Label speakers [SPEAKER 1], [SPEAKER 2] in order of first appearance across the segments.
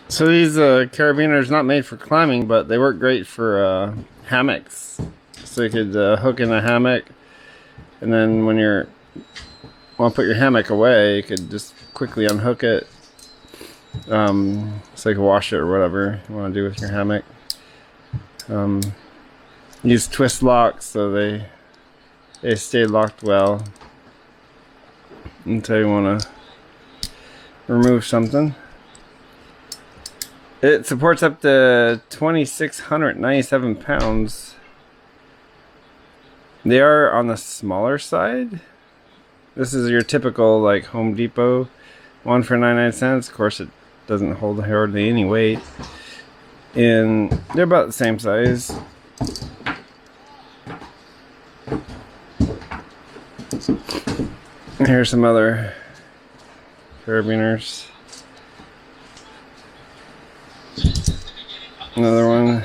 [SPEAKER 1] So these carabiners not made for climbing, but they work great for hammocks. So you could hook in a hammock, and then when you're want to put your hammock away, you could just quickly unhook it. So you can wash it or whatever you want to do with your hammock. Use twist locks so they stay locked well until you want to remove something. It supports up to 2,697 pounds. They are on the smaller side. This is your typical like Home Depot one for 99 cents. Of course, it doesn't hold hardly any weight. And they're about the same size. And here's some other carabiners. Another one.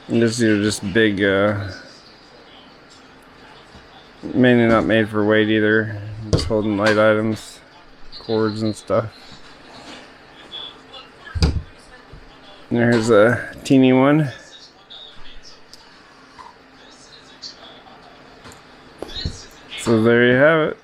[SPEAKER 1] And these are just big, mainly not made for weight either. Just holding light items, cords and stuff. And there's a teeny one. So there you have it.